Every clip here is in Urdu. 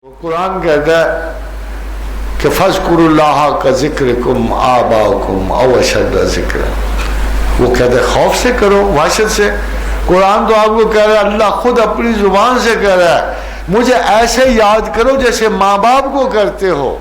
قرآن کہتا ہے کہ فَاذْكُرُوا اللَّهَ كَذِكْرِكُمْ آبَاءَكُمْ أَوْ أَشَدَّ ذِكْرًا، وہ کہتے ہیں خوف سے کرو، وحشت سے۔ قرآن تو آپ کو کہہ رہا ہے، اللہ خود اپنی زبان سے کہہ رہا ہے مجھے ایسے یاد کرو جیسے ماں باپ کو کرتے ہو،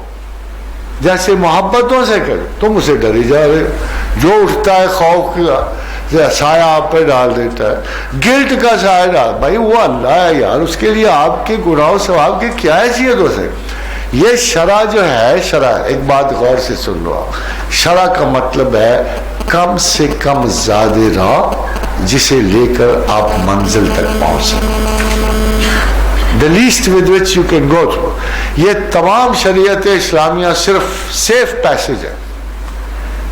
جیسے محبتوں سے کرو۔ تم اسے ڈری جا رہے ہو، جو اٹھتا ہے خوف کا سایہ آپ پہ ڈال دیتا ہے، گلٹ کا سایہ ڈال، بھائی وہ اللہ ہے یار، اس کے لیے آپ کے گناہ و ثواب کی کیا حیثیت ہو سکے۔ یہ شرع جو ہے، شرع ایک بات غور سے سن لو، شرع کا مطلب ہے کم سے کم زیادہ راہ جسے لے کر آپ منزل تک پہنچ سکیں، the least with which you can go through۔ یہ تمام شریعت اسلامیہ صرف سیف پیسج ہے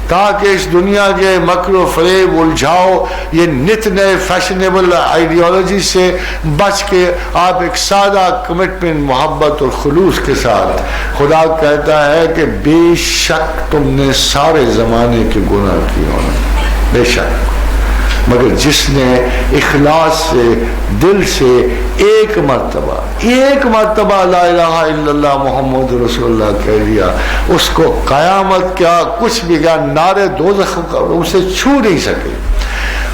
تاکہ اس دنیا کے مکر و فریب الجھاؤ یہ نت نئے فیشنیبل آئیڈیالوجی سے بچ کے آپ ایک سادہ کمٹمنٹ محبت اور خلوص کے ساتھ، خدا کہتا ہے کہ بے شک تم نے سارے زمانے کے گناہ کیے ہونے، بے شک، مگر جس نے اخلاص سے دل سے ایک مرتبہ لا الہ الا اللہ محمد رسول اللہ کہہ دیا، اس کو قیامت کیا کچھ بھی کیا نارے دوزخ اسے چھو نہیں سکے۔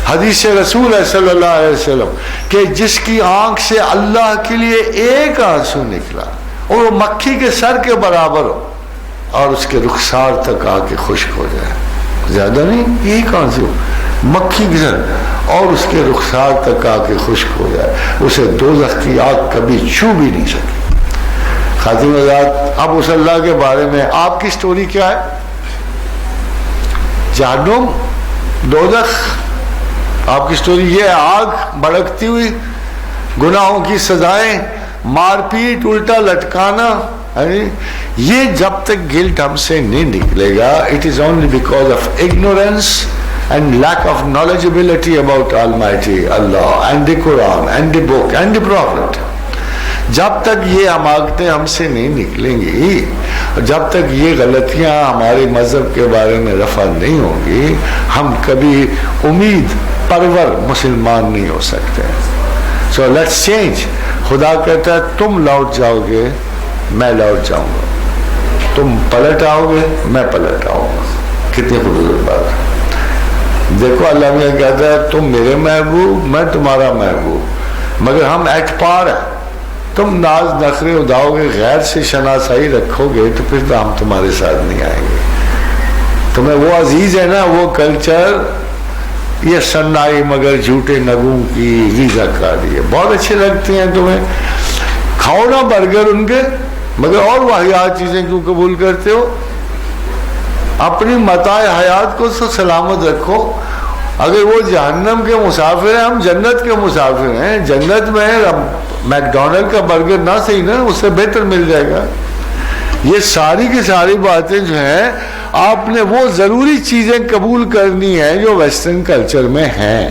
حدیث رسول ہے صلی اللہ علیہ وسلم کہ جس کی آنکھ سے اللہ کے لیے ایک آنسو نکلا اور وہ مکھی کے سر کے برابر ہو اور اس کے رخسار تک آ کے خشک ہو جائے، زیادہ نہیں، ایک آنسو مکھی کے سر اور اس کے رخسار تک آ کے خشک ہو جائے، اسے دوزخ کی آگ کبھی چھو بھی نہیں سکی۔ خاتم حضرات، اب اس اللہ کے بارے میں آپ کی سٹوری کیا ہے؟ جہنم، دوزخ، آپ کی سٹوری یہ ہے، آگ بھڑکتی ہوئی، گناہوں کی سزائیں، مار پیٹ، الٹا لٹکانا۔ یہ جب تک گلٹ ہم سے نہیں نکلے گا، it is only because of ignorance and lack of knowledgeability about Almighty Allah and the Quran and the book and the Prophet۔ جب تک یہ حماقتیں ہم سے نہیں نکلیں گی، جب تک یہ غلطیاں ہمارے مذہب کے بارے میں رفع نہیں ہوں گی، ہم کبھی امید پرور مسلمان نہیں ہو سکتے۔ So let's change۔ خدا کہتا ہے تم لوٹ جاؤ گے، میں لوٹ جاؤں گا، تم پلٹ آؤ گے، میں پلٹ آؤں گا۔ کتنی خوبصورت بات ہے۔ دیکھو اللہ میاں کہتا ہے تم میرے محبوب، میں تمہارا محبوب، مگر ہم ایٹ پار ہیں۔ تم ناز نخرے اڑاؤ گے، غیر سے شناسائی رکھو گے تو پھر تو ہم تمہارے ساتھ نہیں آئیں گے۔ تمہیں وہ عزیز ہے نا، وہ کلچر، یہ سنائی مگر جھوٹے نگوں کی ویزا کاری ہے، بہت اچھے لگتے ہیں تمہیں، کھاؤ نا برگر ان کے، مگر اور واحد چیزیں کیوں قبول کرتے ہو؟ اپنی متاع حیات کو تو سلامت رکھو۔ اگر وہ جہنم کے مسافر ہیں، ہم جنت کے مسافر ہیں، جنت میں میک ڈونلڈ کا برگر نہ صحیح نا، اس سے بہتر مل جائے گا۔ یہ ساری کی ساری باتیں جو ہیں، آپ نے وہ ضروری چیزیں قبول کرنی ہیں جو ویسٹرن کلچر میں ہیں،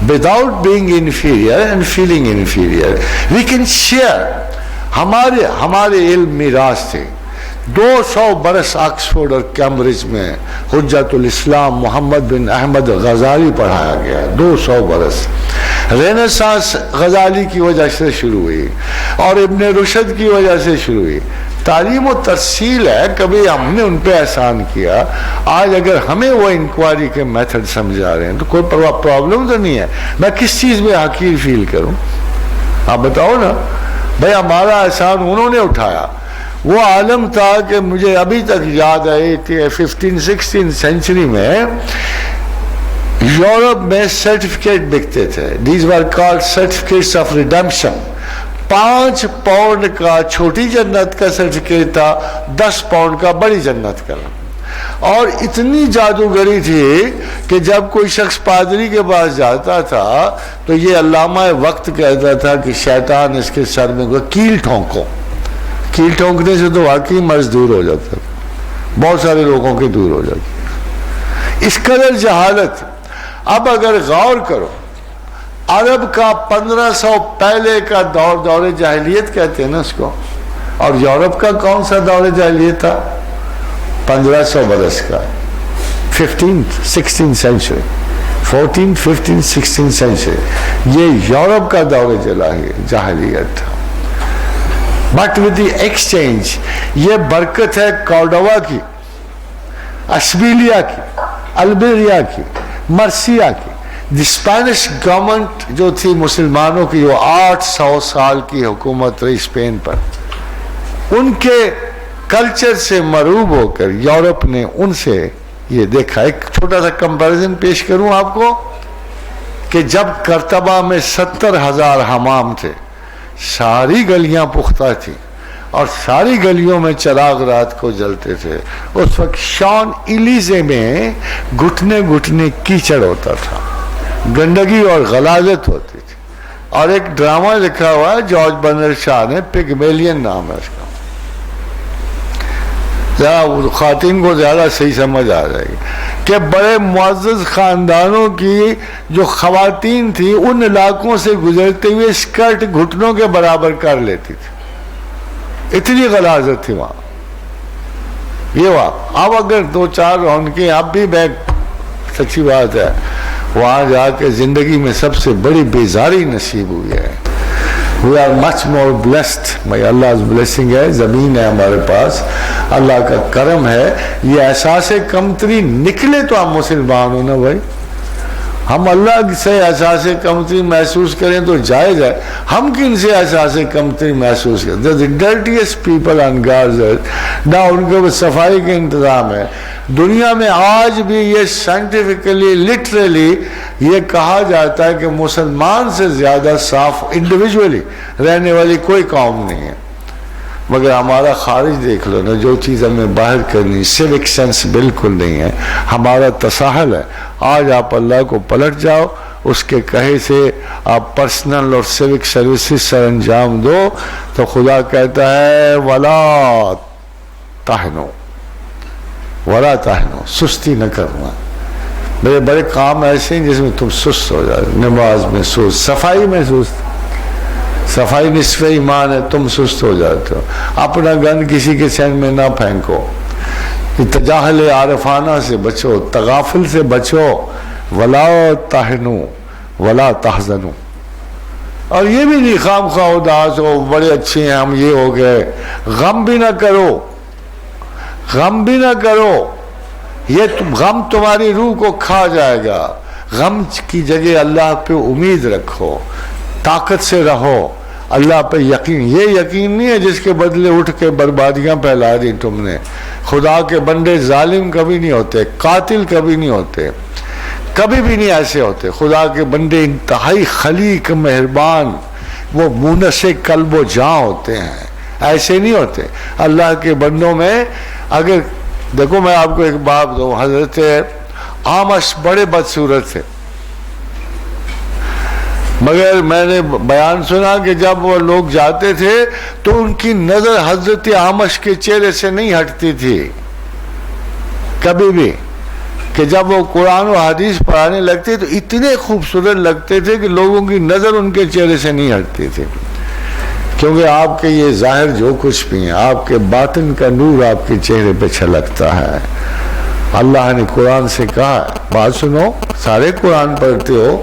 without being inferior and feeling inferior we can share۔ ہمارے علم میراث تھے، 200 برس آکسفورڈ اور کیمبرج میں حجت الاسلام محمد بن احمد غزالی پڑھایا گیا، 200 برس۔ رینیسانس غزالی کی وجہ سے شروع ہوئی اور ابن رشد کی وجہ سے شروع ہوئی۔ تعلیم و ترسیل ہے، کبھی ہم نے ان پہ احسان کیا، آج اگر ہمیں وہ انکوائری کے میتھڈ سمجھا رہے ہیں تو کوئی پرابلم تو نہیں ہے۔ میں کس چیز میں حقیر فیل کروں؟ آپ بتاؤ نا بھائی، ہمارا احسان انہوں نے اٹھایا۔ وہ عالم تھا کہ مجھے ابھی تک یاد ہے کہ 15-16 سینچری میں یورپ میں سرٹیفکیٹ بکتے تھے، these were called certificates of redemption. 5 pound کا چھوٹی جنت کا سرٹیفکیٹ تھا، 10 پاؤنڈ کا بڑی جنت کا۔ اور اتنی جادوگری تھی کہ جب کوئی شخص پادری کے پاس جاتا تھا تو یہ علامہ وقت کہتا تھا کہ شیطان اس کے سر میں کیل ٹھونکو۔ کیل ٹھونکنے سے تو واقعی مرض دور ہو جاتا ہے، بہت سارے لوگوں کے دور ہو جاتی۔ اس قدر جہالت۔ اب اگر غور کرو، عرب کا 1500 پہلے کا دور جاہلیت کہتے ہیں نا اس کو، اور یورپ کا کون سا دور جاہلیت تھا؟ 1500 برس کا، 15-16 سینچری، 14-15-16 سینچری، یہ یورپ کا دور جاہلیت تھا۔ But with the exchange. یہ برکت ہے کارڈوا کی, اشبیلیا کی, البیریا کی, مرسیا کی. دی اسپینش گورنمنٹ جو تھی مسلمانوں کی, جو 800 سال کی حکومت رہی اسپین پر, ان کے کلچر سے مرعوب ہو کر یورپ نے ان سے یہ دیکھا. ایک چھوٹا سا کمپیریزن پیش کروں آپ کو کہ جب کرتبہ میں 70,000 حمام تھے, ساری گلیاں پختہ تھیں اور ساری گلیوں میں چراغ رات کو جلتے تھے, اس وقت شان ایلیزے میں گھٹنے گھٹنے کیچڑ ہوتا تھا, گندگی اور غلاظت ہوتی تھی. اور ایک ڈرامہ لکھا ہوا ہے جارج برنرڈ شاہ نے, پگمیلین نام ہے اس کا, ذرا خواتین کو زیادہ صحیح سمجھ آ جائے گی, کہ بڑے معزز خاندانوں کی جو خواتین تھیں ان علاقوں سے گزرتے ہوئے اسکرٹ گھٹنوں کے برابر کر لیتی تھی, اتنی غلاظت تھی وہاں. یہ وہاں اب اگر 2-4 رونقیں اب بھی میں, سچی بات ہے, وہاں جا کے زندگی میں سب سے بڑی بیزاری نصیب ہوئی ہے. We are much more blessed. بھائی Allah's blessing ہے, زمین ہے ہمارے پاس, اللہ کا کرم ہے. یہ احساس کمتری نکلے تو ہم مسلمان ہو نا بھائی. ہم اللہ سے احساس کمتری محسوس کریں تو جائز ہے, ہم کن سے احساس کمتری محسوس کریں؟ The dirtiest people on God's earth. نہ ان کے صفائی کا انتظام ہے. دنیا میں آج بھی یہ سائنٹیفکلی لٹرلی یہ کہا جاتا ہے کہ مسلمان سے زیادہ صاف انڈیویجولی رہنے والی کوئی قوم نہیں ہے. مگر ہمارا خارج دیکھ لو نا, جو چیز ہمیں باہر کرنی, سیوک سینس بالکل نہیں ہے, ہمارا تساہل ہے. آج آپ اللہ کو پلٹ جاؤ, اس کے کہے سے آپ پرسنل اور سیوک سروسز سر انجام دو, تو خدا کہتا ہے ولا تہنو ولا تہنو, سستی نہ کرنا. میرے بڑے کام ایسے ہیں جس میں تم سست ہو جاؤ, نماز میں سست, صفائی میں سست. صفائی نصف ایمان ہے, تم سست ہو جاتے ہو. اپنا گند کسی کے سین میں نہ پھینکو, تجاہل عارفانہ سے بچو, تغافل سے بچو. ولا تہنو ولا تحزنو. اور یہ بھی نہیں خام خواہ اداس ہو, بڑے اچھے ہیں ہم, یہ ہو گئے. غم بھی نہ کرو, غم بھی نہ کرو. یہ غم تمہاری روح کو کھا جائے گا. غم کی جگہ اللہ پہ امید رکھو, طاقت سے رہو, اللہ پہ یقین. یہ یقین نہیں ہے جس کے بدلے اٹھ کے بربادیاں پھیلا دی تم نے. خدا کے بندے ظالم کبھی نہیں ہوتے, قاتل کبھی نہیں ہوتے, کبھی بھی نہیں ایسے ہوتے. خدا کے بندے انتہائی خلیق, مہربان, وہ مونس قلب و جاں ہوتے ہیں, ایسے نہیں ہوتے. اللہ کے بندوں میں اگر دیکھو, میں آپ کو ایک بات دوں, حضرت آمش بڑے بدصورت تھے, مگر میں نے بیان سنا کہ جب وہ لوگ جاتے تھے تو ان کی نظر حضرت آمش کے چہرے سے نہیں ہٹتی تھی کبھی بھی, کہ جب وہ قرآن و حدیث پڑھانے لگتے تو اتنے خوبصورت لگتے تھے کہ لوگوں کی نظر ان کے چہرے سے نہیں ہٹتی تھی. کیونکہ آپ کے یہ ظاہر جو کچھ بھی ہیں, آپ کے باطن کا نور آپ کے چہرے پہ چھلکتا ہے. اللہ نے قرآن سے کہا, بات سنو, سارے قرآن پڑھتے ہو,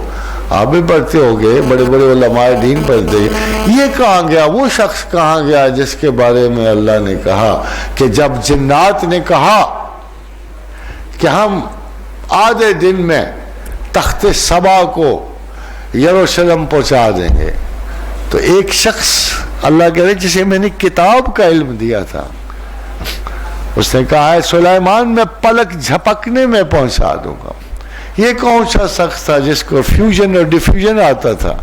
آپ بھی پڑھتے ہو گے, بڑے بڑے علماء دین پڑھتے ہیں. یہ کہاں گیا, وہ شخص کہاں گیا جس کے بارے میں اللہ نے کہا کہ جب جنات نے کہا کہ ہم آدھے دن میں تخت سبا کو یروشلم پہنچا دیں گے, تو ایک شخص اللہ کہہ رہے جسے میں نے کتاب کا علم دیا تھا, اس نے کہا ہے سلیمان میں پلک جھپکنے میں پہنچا دوں گا. یہ کون سا شخص تھا جس کو فیوژن اور ڈیفیوژن آتا تھا,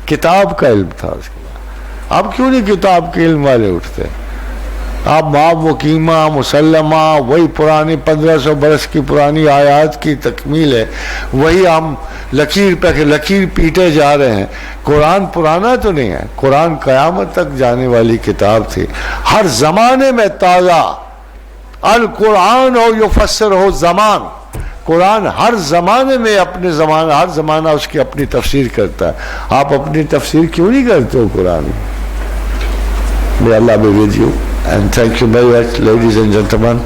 کتاب کا علم تھا اس کے. آپ کیوں نہیں کتاب کے علم والے اٹھتے؟ آپ باب وکیمہ مسلمہ وہی پرانی 1500 برس کی پرانی آیات کی تکمیل ہے, وہی ہم لکیر پہ لکیر پیٹے جا رہے ہیں. قرآن پرانا تو نہیں ہے, قرآن قیامت تک جانے والی کتاب تھی, ہر زمانے میں تازہ. القرآن ہو یفسر ہو زمان, قرآن ہر زمانے میں اپنے زمانہ, ہر زمانہ اس کی اپنی تفسیر کرتا ہے. آپ اپنی تفسیر کیوں نہیں کرتے ہو قرآن؟ May Allah be with you and thank you very much, ladies and gentlemen.